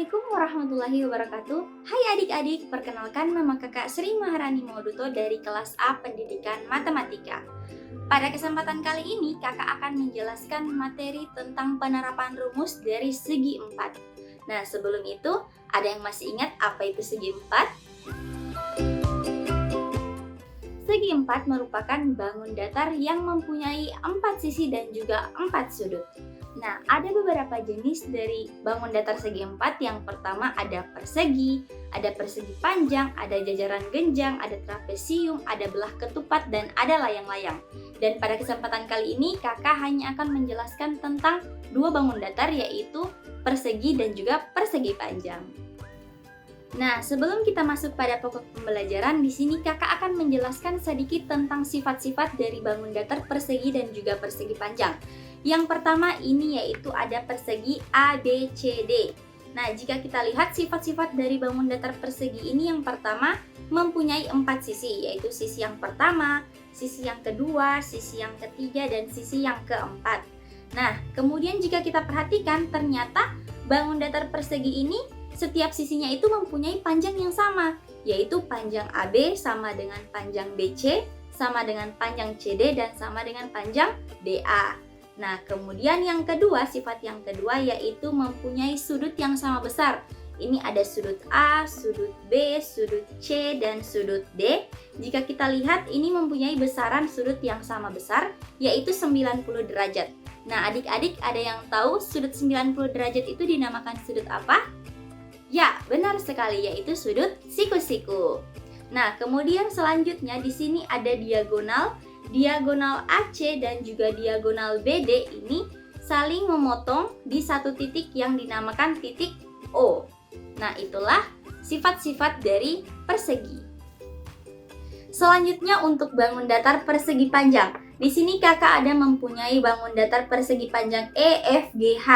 Assalamualaikum warahmatullahi wabarakatuh. Hai adik-adik, perkenalkan nama kakak Sri Maharani Mauduto dari kelas A Pendidikan Matematika. Pada kesempatan kali ini, kakak akan menjelaskan materi tentang penerapan rumus dari segi 4. Nah, sebelum itu, ada yang masih ingat apa itu segi 4? Segi 4 merupakan bangun datar yang mempunyai 4 sisi dan juga 4 sudut. Nah, ada beberapa jenis dari bangun datar segi 4. Yang pertama ada persegi panjang, ada jajaran genjang, ada trapesium, ada belah ketupat, dan ada layang-layang. Dan pada kesempatan kali ini, kakak hanya akan menjelaskan tentang dua bangun datar, yaitu persegi dan juga persegi panjang. Nah, sebelum kita masuk pada pokok pembelajaran, di sini kakak akan menjelaskan sedikit tentang sifat-sifat dari bangun datar persegi dan juga persegi panjang. Yang pertama ini yaitu ada persegi ABCD. Nah, jika kita lihat sifat-sifat dari bangun datar persegi ini, yang pertama mempunyai 4 sisi, yaitu sisi yang pertama, sisi yang kedua, sisi yang ketiga, dan sisi yang keempat. Nah, kemudian jika kita perhatikan, ternyata bangun datar persegi ini setiap sisinya itu mempunyai panjang yang sama, yaitu panjang AB sama dengan panjang BC, sama dengan panjang CD, dan sama dengan panjang DA. Nah, kemudian yang kedua, sifat yang kedua yaitu mempunyai sudut yang sama besar. Ini ada sudut A, sudut B, sudut C, dan sudut D. Jika kita lihat, ini mempunyai besaran sudut yang sama besar, yaitu 90 derajat. Nah, adik-adik ada yang tahu sudut 90 derajat itu dinamakan sudut apa? Ya, benar sekali, yaitu sudut siku-siku. Nah, kemudian selanjutnya di sini ada diagonal AC dan juga diagonal BD ini saling memotong di satu titik yang dinamakan titik O. Nah, itulah sifat-sifat dari persegi. Selanjutnya untuk bangun datar persegi panjang. Di sini kakak ada mempunyai bangun datar persegi panjang EFGH.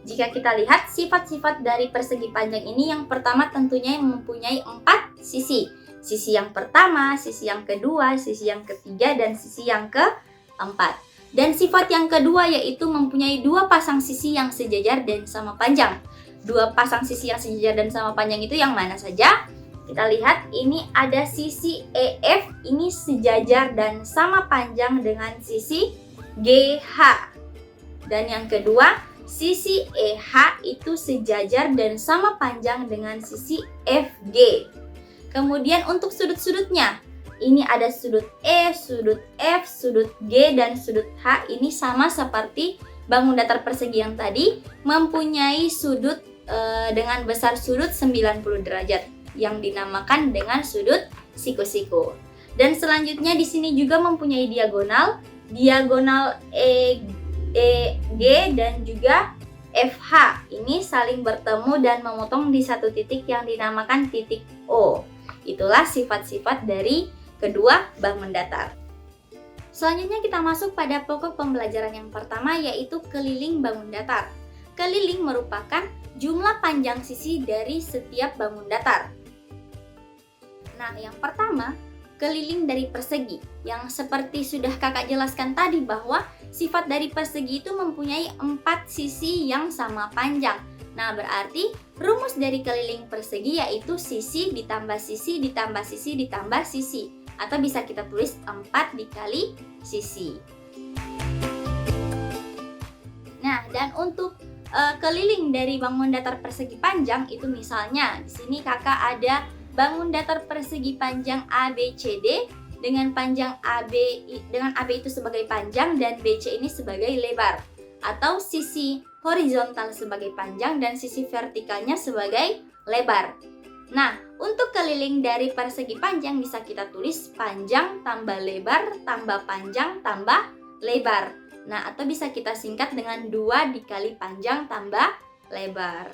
Jika kita lihat sifat-sifat dari persegi panjang ini, yang pertama tentunya mempunyai 4 sisi. Sisi yang pertama, sisi yang kedua, sisi yang ketiga, dan sisi yang keempat. Dan sifat yang kedua yaitu mempunyai 2 pasang sisi yang sejajar dan sama panjang. 2 pasang sisi yang sejajar dan sama panjang itu yang mana saja? Kita lihat ini ada sisi EF, ini sejajar dan sama panjang dengan sisi GH. Dan yang kedua, sisi EH itu sejajar dan sama panjang dengan sisi FG. Kemudian untuk sudut-sudutnya, ini ada sudut E, sudut F, sudut G, dan sudut H. Ini sama seperti bangun datar persegi yang tadi, mempunyai sudut dengan besar sudut 90 derajat yang dinamakan dengan sudut siku-siku. Dan selanjutnya di sini juga mempunyai diagonal EG dan juga FH. Ini saling bertemu dan memotong di satu titik yang dinamakan titik O. Itulah sifat-sifat dari kedua bangun datar. Selanjutnya kita masuk pada pokok pembelajaran yang pertama, yaitu keliling bangun datar. Keliling merupakan jumlah panjang sisi dari setiap bangun datar. Nah, yang pertama, keliling dari persegi. Yang seperti sudah kakak jelaskan tadi, bahwa sifat dari persegi itu mempunyai 4 sisi yang sama panjang. Nah, berarti rumus dari keliling persegi yaitu sisi ditambah sisi ditambah sisi ditambah sisi. Atau bisa kita tulis 4 dikali sisi. Nah, dan untuk keliling dari bangun datar persegi panjang itu, misalnya di sini kakak ada bangun datar persegi panjang ABCD dengan panjang AB itu sebagai panjang dan BC ini sebagai lebar, atau sisi horizontal sebagai panjang dan sisi vertikalnya sebagai lebar. Nah, untuk keliling dari persegi panjang bisa kita tulis panjang tambah lebar tambah panjang tambah lebar. Nah, atau bisa kita singkat dengan 2 dikali panjang tambah lebar.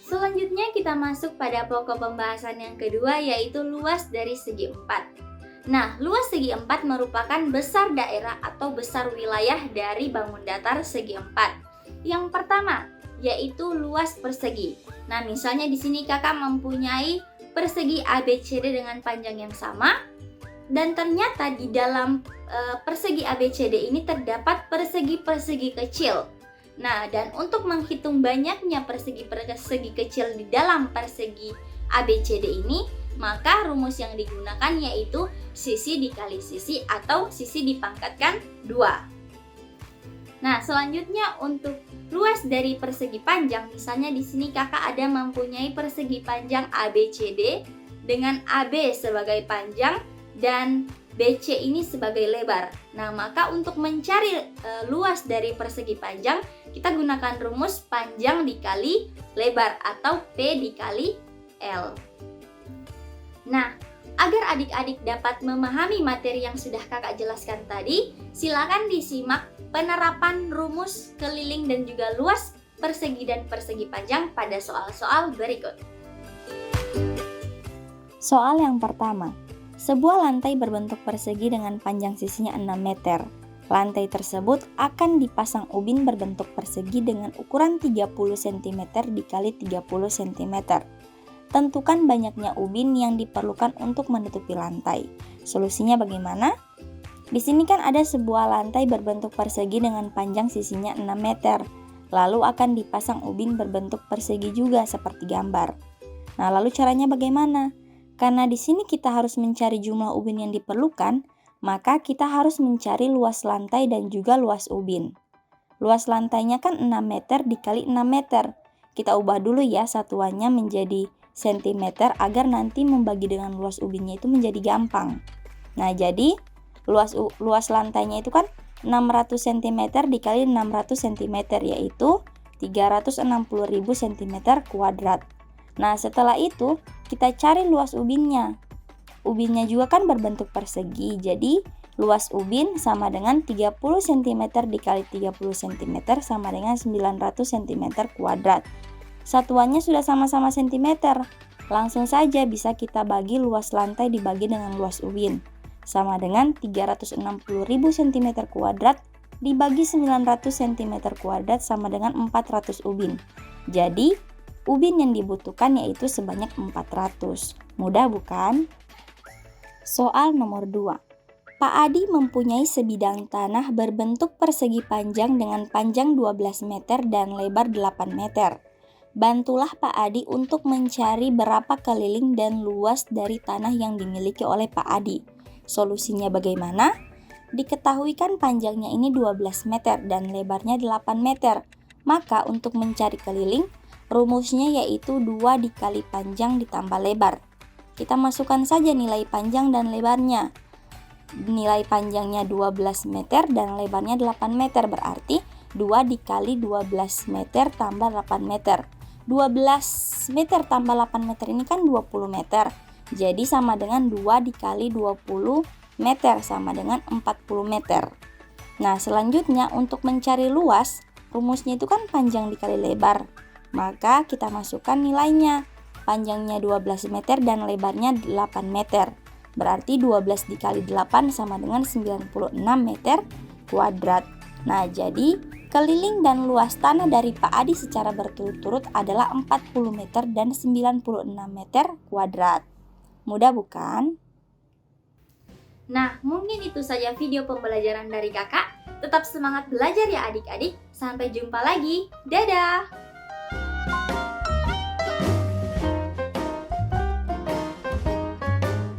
Selanjutnya kita masuk pada pokok pembahasan yang kedua, yaitu luas dari segi 4. Nah, luas segi 4 merupakan besar daerah atau besar wilayah dari bangun datar segi 4. Yang pertama yaitu luas persegi. Nah, misalnya di sini kakak mempunyai persegi ABCD dengan panjang yang sama, dan ternyata di dalam persegi ABCD ini terdapat persegi-persegi kecil. Nah, dan untuk menghitung banyaknya persegi kecil di dalam persegi ABCD ini, maka rumus yang digunakan yaitu sisi dikali sisi atau sisi dipangkatkan 2. Nah, selanjutnya untuk luas dari persegi panjang, misalnya di sini kakak ada mempunyai persegi panjang ABCD dengan AB sebagai panjang dan BC ini sebagai lebar. Nah, maka untuk mencari luas dari persegi panjang, kita gunakan rumus panjang dikali lebar atau P dikali L. Nah, agar adik-adik dapat memahami materi yang sudah kakak jelaskan tadi, silakan disimak penerapan rumus keliling dan juga luas persegi dan persegi panjang pada soal-soal berikut. Soal yang pertama, sebuah lantai berbentuk persegi dengan panjang sisinya 6 meter. Lantai tersebut akan dipasang ubin berbentuk persegi dengan ukuran 30 cm dikali 30 cm. Tentukan banyaknya ubin yang diperlukan untuk menutupi lantai. Solusinya bagaimana? Di sini kan ada sebuah lantai berbentuk persegi dengan panjang sisinya 6 meter. Lalu akan dipasang ubin berbentuk persegi juga seperti gambar. Nah, lalu caranya bagaimana? Karena di sini kita harus mencari jumlah ubin yang diperlukan, maka kita harus mencari luas lantai dan juga luas ubin. Luas lantainya kan 6 meter dikali 6 meter. Kita ubah dulu ya satuannya menjadi cm agar nanti membagi dengan luas ubinnya itu menjadi gampang. Nah, jadi luas lantainya itu kan 600 cm dikali 600 cm yaitu 360.000 cm kuadrat. Nah, setelah itu kita cari luas ubinnya. Ubinnya juga kan berbentuk persegi, jadi luas ubin sama dengan 30 cm dikali 30 cm sama dengan 900 cm kuadrat. Satuannya sudah sama-sama cm. Langsung saja bisa kita bagi luas lantai dibagi dengan luas ubin. Sama dengan 360.000 cm kuadrat dibagi 900 cm kuadrat sama dengan 400 ubin. Jadi, ubin yang dibutuhkan yaitu sebanyak 400. Mudah bukan? Soal nomor 2. Pak Adi mempunyai sebidang tanah berbentuk persegi panjang dengan panjang 12 meter dan lebar 8 meter. Bantulah Pak Adi untuk mencari berapa keliling dan luas dari tanah yang dimiliki oleh Pak Adi. Solusinya bagaimana? Diketahui kan panjangnya ini 12 meter dan lebarnya 8 meter. Maka untuk mencari keliling, rumusnya yaitu 2 dikali panjang ditambah lebar. Kita masukkan saja nilai panjang dan lebarnya. Nilai panjangnya 12 meter dan lebarnya 8 meter, berarti 2 dikali 12 meter tambah 8 meter. 12 meter tambah 8 meter ini kan 20 meter. Jadi sama dengan 2 dikali 20 meter sama dengan 40 meter. Nah, selanjutnya untuk mencari luas, rumusnya itu kan panjang dikali lebar. Maka kita masukkan nilainya. Panjangnya 12 meter dan lebarnya 8 meter. Berarti 12 dikali 8 sama dengan 96 meter kuadrat. Nah, jadi keliling dan luas tanah dari Pak Adi secara berturut-turut adalah 40 meter dan 96 meter kuadrat. Mudah bukan? Nah, mungkin itu saja video pembelajaran dari kakak. Tetap semangat belajar ya adik-adik. Sampai jumpa lagi. Dadah!